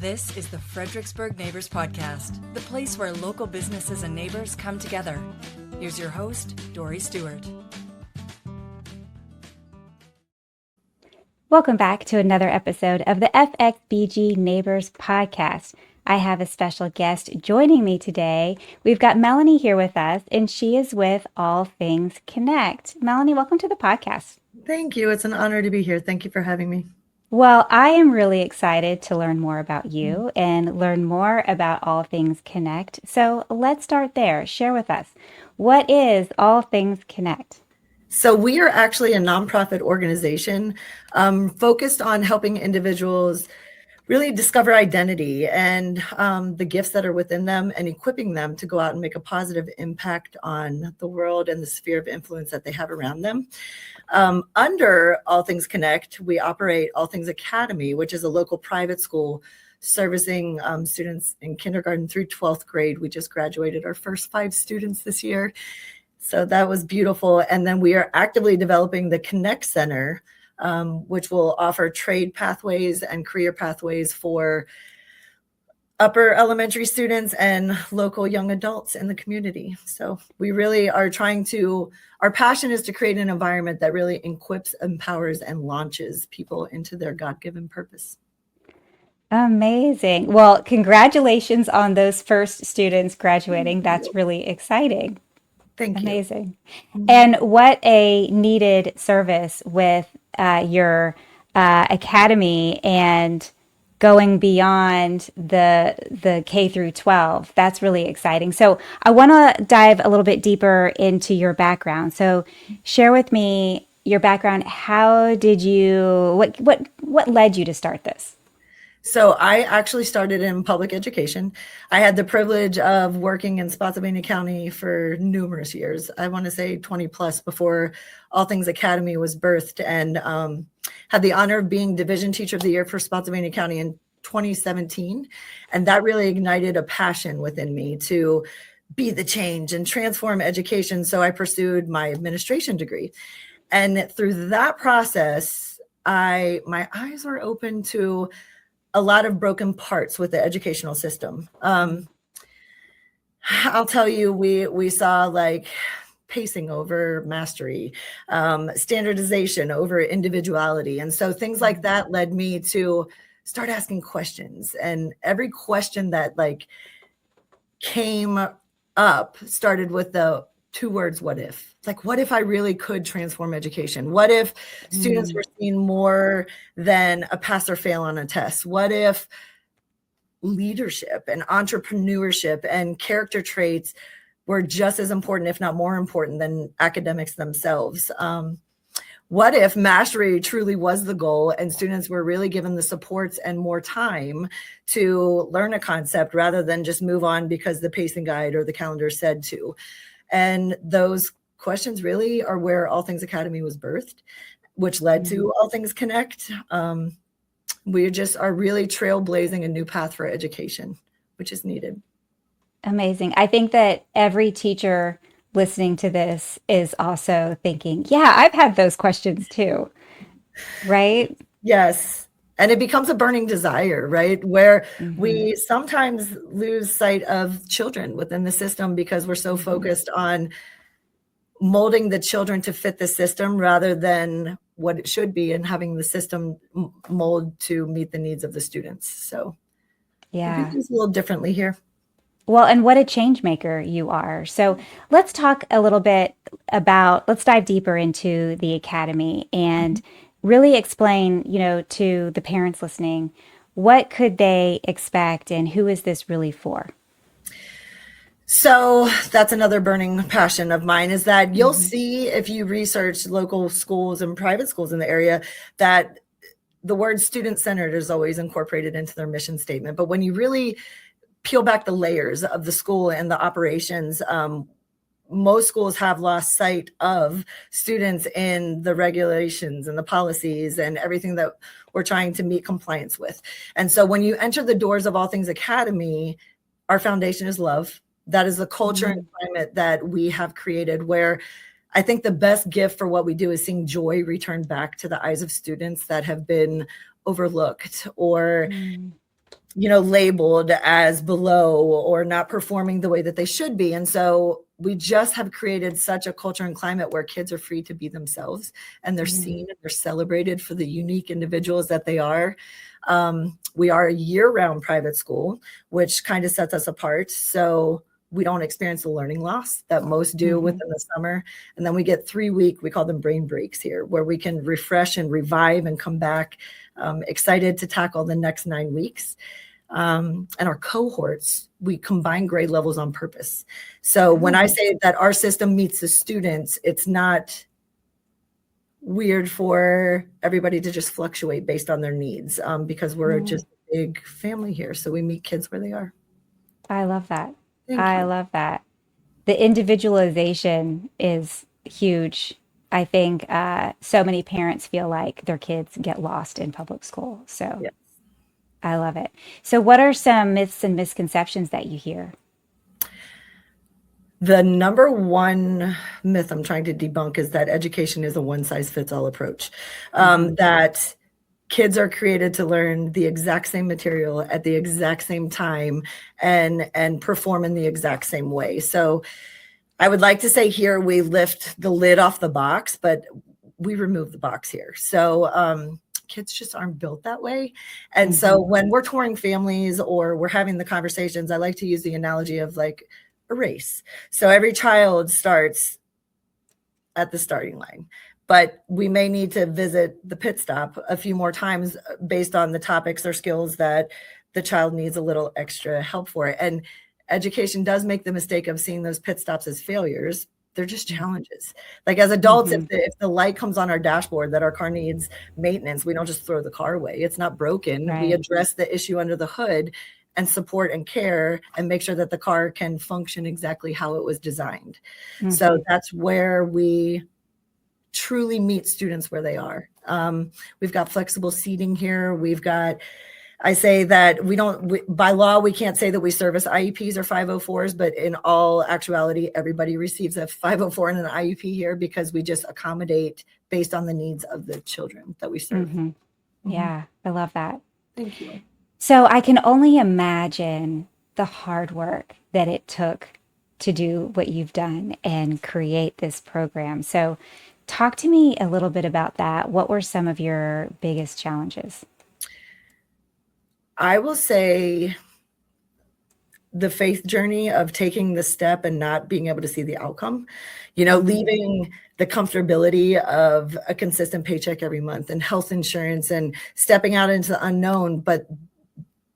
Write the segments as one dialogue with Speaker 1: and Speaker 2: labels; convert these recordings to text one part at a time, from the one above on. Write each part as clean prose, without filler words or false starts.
Speaker 1: This is the Fredericksburg Neighbors Podcast, the place where local businesses and neighbors come together. Here's your host, Dory Stewart.
Speaker 2: Welcome back to another episode of the FXBG Neighbors Podcast. I have a special guest joining me today. We've got Melanie here with us, and she is with All Thingz Connect. Melanie, welcome to the podcast.
Speaker 3: Thank you. It's an honor to be here. Thank you for having me.
Speaker 2: Well, I am really excited to learn more about you and learn more about All Thingz Connect. So let's start there. Share with us, what is All Thingz Connect?
Speaker 3: So we are actually a nonprofit organization focused on helping individuals really discover identity and the gifts that are within them and equipping them to go out and make a positive impact on the world and the sphere of influence that they have around them. Under All Thingz Connect, we operate All Thingz Academy, which is a local private school servicing students in kindergarten through 12th grade. We just graduated our first 5 students this year. So that was beautiful. And then we are actively developing the Connect Center, which will offer trade pathways and career pathways for upper elementary students and local young adults in the community. So we really are our passion is to create an environment that really equips, empowers, and launches people into their God-given purpose.
Speaker 2: Amazing. Well, congratulations on those first students graduating. That's really exciting.
Speaker 3: Thank you.
Speaker 2: Amazing. And what a needed service with your academy and going beyond the K through 12. That's really exciting. So I want to dive a little bit deeper into your background. So share with me your background. How did you, what led you to start this?
Speaker 3: So I actually started in public education. I had the privilege of working in Spotsylvania County for numerous years. I want to say 20 plus before All Thingz Academy was birthed, and had the honor of being Division Teacher of the Year for Spotsylvania County in 2017. And that really ignited a passion within me to be the change and transform education. So I pursued my administration degree. And through that process, my eyes were open to a lot of broken parts with the educational system. I'll tell you, we saw like pacing over mastery, standardization over individuality. And so things like that led me to start asking questions. And every question that like came up started with the 2 words, what if? Like, what if I really could transform education? What if students were seen more than a pass or fail on a test? What if leadership and entrepreneurship and character traits were just as important, if not more important, than academics themselves? What if mastery truly was the goal and students were really given the supports and more time to learn a concept rather than just move on because the pacing guide or the calendar said to? And those questions really are where All Thingz Academy was birthed, which led to All Thingz Connect. We just are really trailblazing a new path for education, which is needed.
Speaker 2: Amazing. I think that every teacher listening to this is also thinking, yeah, I've had those questions too, right?
Speaker 3: Yes. And it becomes a burning desire, right? Where we sometimes lose sight of children within the system because we're so focused on molding the children to fit the system rather than what it should be and having the system mold to meet the needs of the students. So
Speaker 2: yeah,
Speaker 3: we do things a little differently here.
Speaker 2: Well, and what a change maker you are. So let's talk a little bit let's dive deeper into the academy and really explain, to the parents listening, what could they expect and who is this really for?
Speaker 3: So that's another burning passion of mine, is that you'll see if you research local schools and private schools in the area that the word student-centered is always incorporated into their mission statement. But when you really peel back the layers of the school and the operations, most schools have lost sight of students in the regulations and the policies and everything that we're trying to meet compliance with. And so when you enter the doors of All Thingz Academy, our foundation is love. That is the culture and climate that we have created, where I think the best gift for what we do is seeing joy return back to the eyes of students that have been overlooked or labeled as below or not performing the way that they should be. And so we just have created such a culture and climate where kids are free to be themselves, and they're seen and they're celebrated for the unique individuals that they are. We are a year-round private school, which kind of sets us apart. So we don't experience the learning loss that most do within the summer. And then we get 3-week, we call them brain breaks here, where we can refresh and revive and come back excited to tackle the next 9 weeks. And our cohorts, we combine grade levels on purpose. So when I say that our system meets the students, it's not weird for everybody to just fluctuate based on their needs, because we're just a big family here. So we meet kids where they are.
Speaker 2: I love that.
Speaker 3: Thank
Speaker 2: I
Speaker 3: you.
Speaker 2: love that. The individualization is huge. I think so many parents feel like their kids get lost in public school. So
Speaker 3: Yeah.
Speaker 2: I love it. So, what are some myths and misconceptions that you hear?
Speaker 3: The number one myth I'm trying to debunk is that education is a one-size-fits-all approach. That kids are created to learn the exact same material at the exact same time and perform in the exact same way. So I would like to say here we lift the lid off the box, but we remove the box here. So kids just aren't built that way. And so when we're touring families or we're having the conversations, I like to use the analogy of like a race. So every child starts at the starting line, but we may need to visit the pit stop a few more times based on the topics or skills that the child needs a little extra help for. And education does make the mistake of seeing those pit stops as failures. They're just challenges. Like as adults, if the light comes on our dashboard that our car needs maintenance, we don't just throw the car away. It's not broken.
Speaker 2: Right.
Speaker 3: We address the issue under the hood and support and care and make sure that the car can function exactly how it was designed. So that's where we truly meet students where they are. We've got flexible seating here. I say that by law, we can't say that we service IEPs or 504s, but in all actuality, everybody receives a 504 and an IEP here because we just accommodate based on the needs of the children that we serve.
Speaker 2: Yeah, I love that.
Speaker 3: Thank you.
Speaker 2: So I can only imagine the hard work that it took to do what you've done and create this program. So talk to me a little bit about that. What were some of your biggest challenges?
Speaker 3: I will say the faith journey of taking the step and not being able to see the outcome, leaving the comfortability of a consistent paycheck every month and health insurance and stepping out into the unknown, but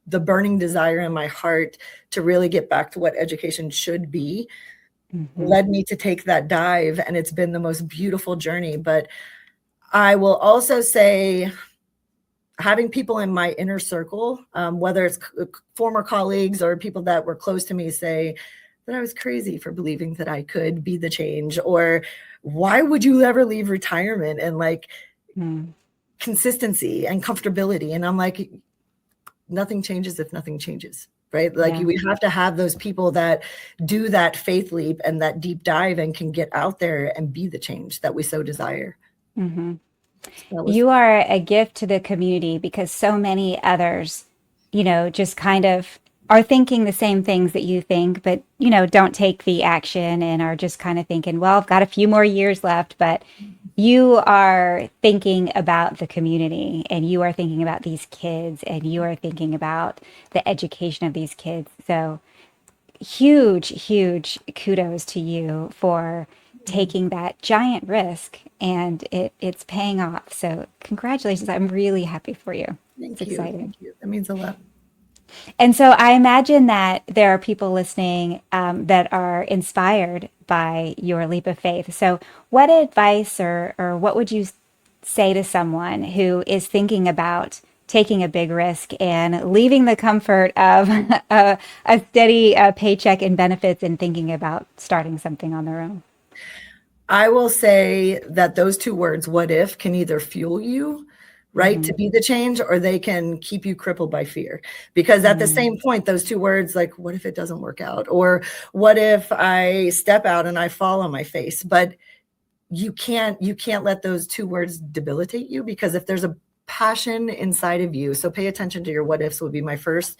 Speaker 3: the burning desire in my heart to really get back to what education should be led me to take that dive. And it's been the most beautiful journey. But I will also say having people in my inner circle, whether it's former colleagues or people that were close to me, say that I was crazy for believing that I could be the change, or why would you ever leave retirement and like consistency and comfortability? And I'm like, nothing changes if nothing changes, right? Like we have to have those people that do that faith leap and that deep dive and can get out there and be the change that we so desire.
Speaker 2: You are a gift to the community because so many others, just kind of are thinking the same things that you think, but, don't take the action and are just kind of thinking, well, I've got a few more years left, but you are thinking about the community and you are thinking about these kids and you are thinking about the education of these kids. So huge, huge kudos to you for taking that giant risk and it's paying off. So congratulations. I'm really happy for you.
Speaker 3: Thank
Speaker 2: It's
Speaker 3: you.
Speaker 2: exciting.
Speaker 3: Thank you. That means a lot.
Speaker 2: And so I imagine that there are people listening that are inspired by your leap of faith. So what advice or what would you say to someone who is thinking about taking a big risk and leaving the comfort of a steady paycheck and benefits and thinking about starting something on their own?
Speaker 3: I will say that those two words, what if, can either fuel you, right, to be the change, or they can keep you crippled by fear. Because at the same point, those two words, like, what if it doesn't work out? Or what if I step out and I fall on my face? But you can't let those two words debilitate you, because if there's a passion inside of you. So pay attention to your what ifs would be my first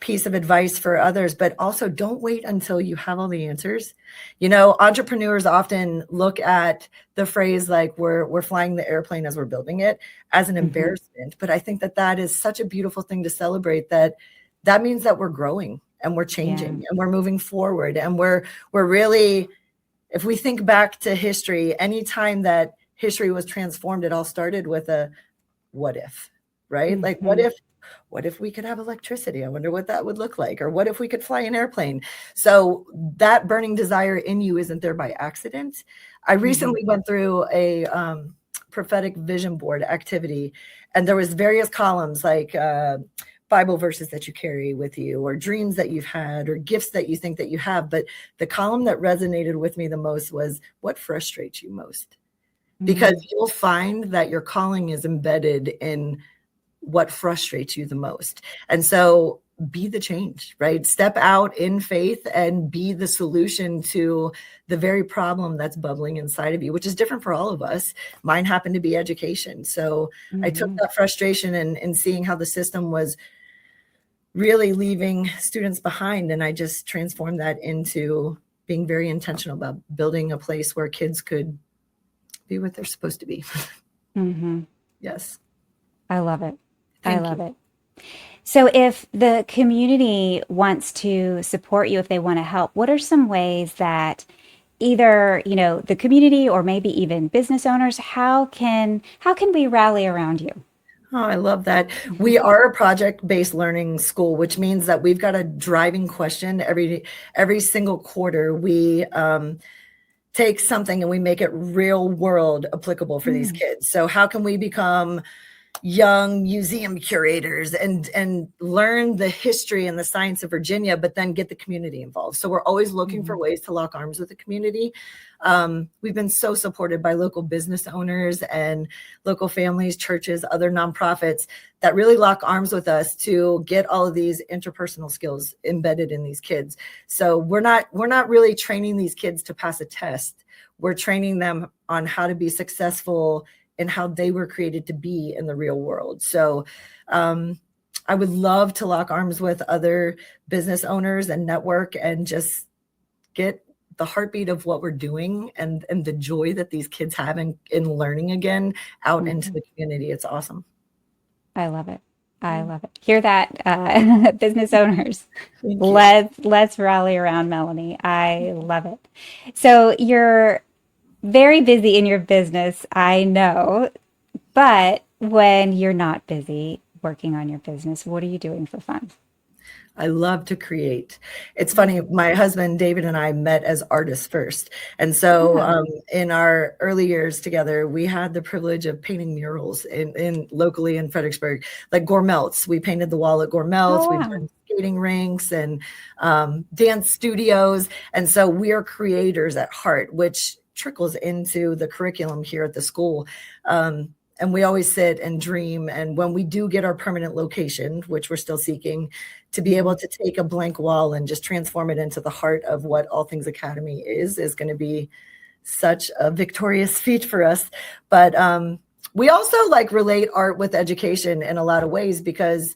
Speaker 3: piece of advice for others, but also don't wait until you have all the answers. You know, entrepreneurs often look at the phrase like we're flying the airplane as we're building it as an embarrassment. But I think that is such a beautiful thing to celebrate, that means that we're growing and we're changing and we're moving forward. And we're really, if we think back to history, anytime that history was transformed, it all started with a what if, right? Like what if we could have electricity? I wonder what that would look like. Or what if we could fly an airplane? So that burning desire in you isn't there by accident. I recently went through a prophetic vision board activity, and there was various columns like Bible verses that you carry with you, or dreams that you've had, or gifts that you think that you have. But the column that resonated with me the most was what frustrates you most? Because you'll find that your calling is embedded in what frustrates you the most. And so be the change, right? Step out in faith and be the solution to the very problem that's bubbling inside of you, which is different for all of us. Mine happened to be education. So I took that frustration and seeing how the system was really leaving students behind. And I just transformed that into being very intentional about building a place where kids could be what they're supposed to be. Yes.
Speaker 2: I love it.
Speaker 3: Thank
Speaker 2: I love
Speaker 3: you.
Speaker 2: it. So if the community wants to support you, if they want to help, what are some ways that either, you know, the community or maybe even business owners, how can we rally around you?
Speaker 3: Oh, I love that. We are a project-based learning school, which means that we've got a driving question every single quarter. We take something and we make it real world applicable for these kids. So how can we become young museum curators and learn the history and the science of Virginia, but then get the community involved? So we're always looking for ways to lock arms with the community. We've been so supported by local business owners and local families, churches, other nonprofits that really lock arms with us to get all of these interpersonal skills embedded in these kids. So we're not really training these kids to pass a test. We're training them on how to be successful and how they were created to be in the real world. So I would love to lock arms with other business owners and network and just get the heartbeat of what we're doing and the joy that these kids have in learning again out into the community. It's awesome.
Speaker 2: I love it. I love it. Hear that, business owners.
Speaker 3: Thank you.
Speaker 2: Let's rally around Melanie. I love it. So you're very busy in your business, I know, but when you're not busy working on your business, what are you doing for fun?
Speaker 3: I love to create. It's funny, my husband, David, and I met as artists first. And so in our early years together, we had the privilege of painting murals in locally in Fredericksburg, like Gourmelts. We painted the wall at Gourmelts. We've done skating rinks and dance studios. And so we are creators at heart, which trickles into the curriculum here at the school. And we always sit and dream. And when we do get our permanent location, which we're still seeking, to be able to take a blank wall and just transform it into the heart of what All Thingz Academy is going to be such a victorious feat for us. But we also like relate art with education in a lot of ways, because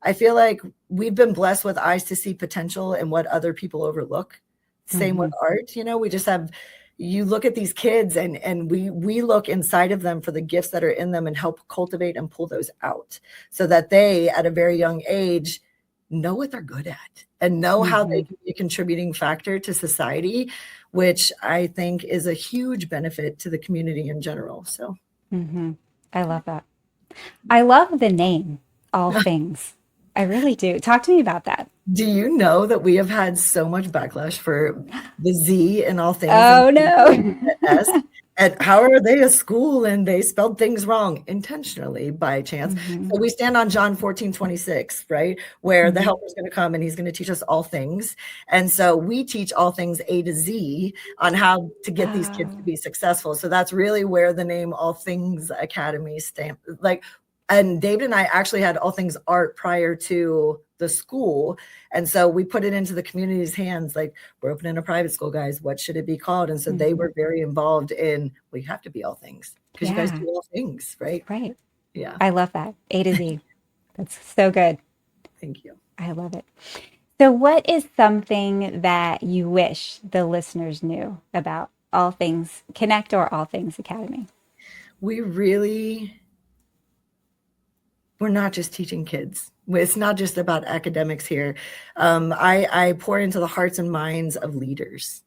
Speaker 3: I feel like we've been blessed with eyes to see potential in what other people overlook. Same with art, you know, we just have, you look at these kids and we look inside of them for the gifts that are in them and help cultivate and pull those out so that they at a very young age know what they're good at and know how they can be a contributing factor to society, which I think is a huge benefit to the community in general. So
Speaker 2: I love that. I love the name, All Thingz. I really do. Talk to me about that.
Speaker 3: Do you know that we have had so much backlash for the Z in All Things?
Speaker 2: Oh, no.
Speaker 3: S? And how are they a school and they spelled things wrong intentionally by chance? So we stand on John 14:26, right? Where the helper is going to come and he's going to teach us all things. And so we teach all things A to Z on how to get these kids to be successful. So that's really where the name All Thingz Academy stands. And David and I actually had All Thingz Art prior to the school. And so we put it into the community's hands, like, we're opening a private school, guys. What should it be called? And so they were very involved in, we have to be all things. because you guys
Speaker 2: Yeah.
Speaker 3: do all things, right?
Speaker 2: Right.
Speaker 3: Yeah.
Speaker 2: I love that. A to Z. That's so good.
Speaker 3: Thank you.
Speaker 2: I love it. So, what is something that you wish the listeners knew about All Thingz Connect or All Thingz Academy?
Speaker 3: We're not just teaching kids. It's not just about academics here. I pour into the hearts and minds of leaders.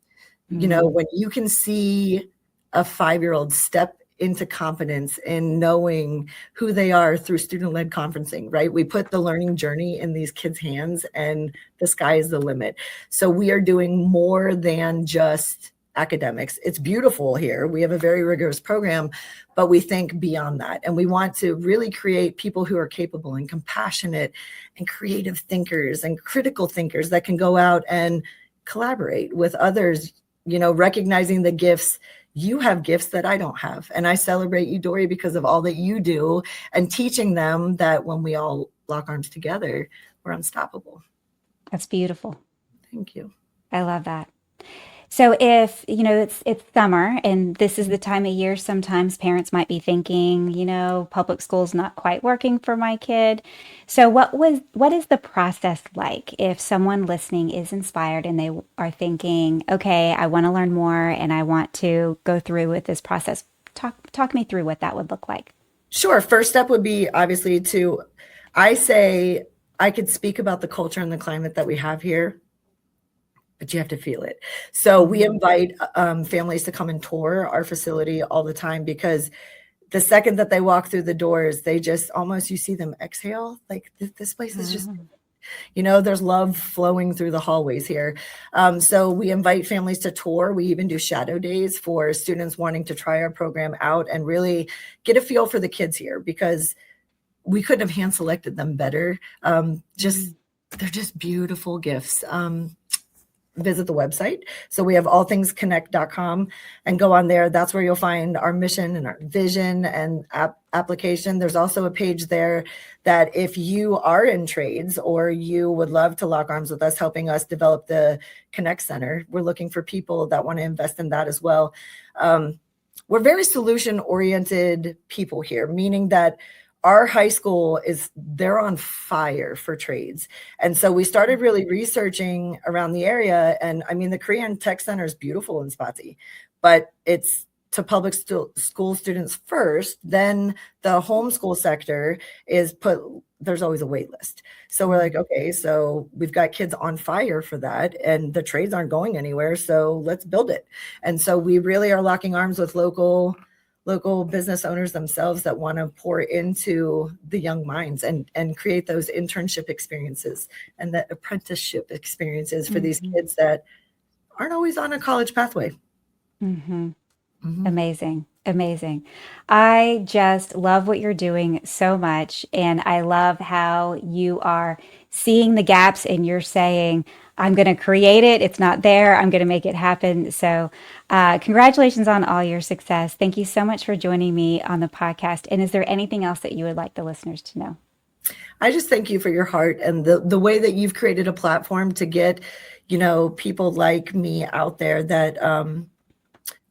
Speaker 3: When you can see a 5-year-old step into confidence in knowing who they are through student-led conferencing, right? We put the learning journey in these kids' hands and the sky is the limit. So we are doing more than just academics. It's beautiful here. We have a very rigorous program, but we think beyond that. And we want to really create people who are capable and compassionate and creative thinkers and critical thinkers that can go out and collaborate with others, recognizing the gifts. You have gifts that I don't have. And I celebrate you, Dory, because of all that you do and teaching them that when we all lock arms together, we're unstoppable.
Speaker 2: That's beautiful.
Speaker 3: Thank you.
Speaker 2: I love that. So if, it's summer and this is the time of year, sometimes parents might be thinking, public school's not quite working for my kid. So what is the process like if someone listening is inspired and they are thinking, okay, I want to learn more and I want to go through with this process? Talk me through what that would look like.
Speaker 3: Sure. First step would be obviously I say I could speak about the culture and the climate that we have here, but you have to feel it. So we invite families to come and tour our facility all the time, because the second that they walk through the doors, they just almost, you see them exhale. Like this place is just, there's love flowing through the hallways here. So we invite families to tour. We even do shadow days for students wanting to try our program out and really get a feel for the kids here, because we couldn't have hand selected them better. They're just beautiful gifts. Visit the website. So we have allthingzconnect.com and go on there. That's where you'll find our mission and our vision and application. There's also a page there that if you are in trades or you would love to lock arms with us, helping us develop the Connect Center, we're looking for people that want to invest in that as well. We're very solution-oriented people here, meaning that our high school they're on fire for trades. And so we started really researching around the area. And I mean, the Korean Tech Center is beautiful in Spotsy, but it's to public school students first. Then the homeschool sector there's always a wait list. So we're like, okay, so we've got kids on fire for that and the trades aren't going anywhere. So let's build it. And so we really are locking arms with local business owners themselves that want to pour into the young minds and create those internship experiences and the apprenticeship experiences for these kids that aren't always on a college pathway.
Speaker 2: Amazing. I just love what you're doing so much. And I love how you are seeing the gaps and you're saying, I'm going to create it. It's not there. I'm going to make it happen. So congratulations on all your success. Thank you so much for joining me on the podcast. And is there anything else that you would like the listeners to know?
Speaker 3: I just thank you for your heart and the way that you've created a platform to get, people like me out there that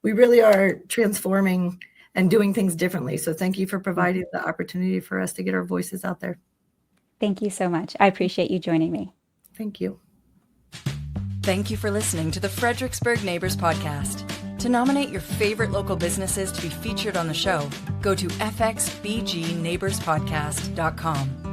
Speaker 3: we really are transforming and doing things differently. So thank you for providing the opportunity for us to get our voices out there.
Speaker 2: Thank you so much. I appreciate you joining me.
Speaker 3: Thank you.
Speaker 1: Thank you for listening to the Fredericksburg Neighbors Podcast. To nominate your favorite local businesses to be featured on the show, go to fxbgneighborspodcast.com.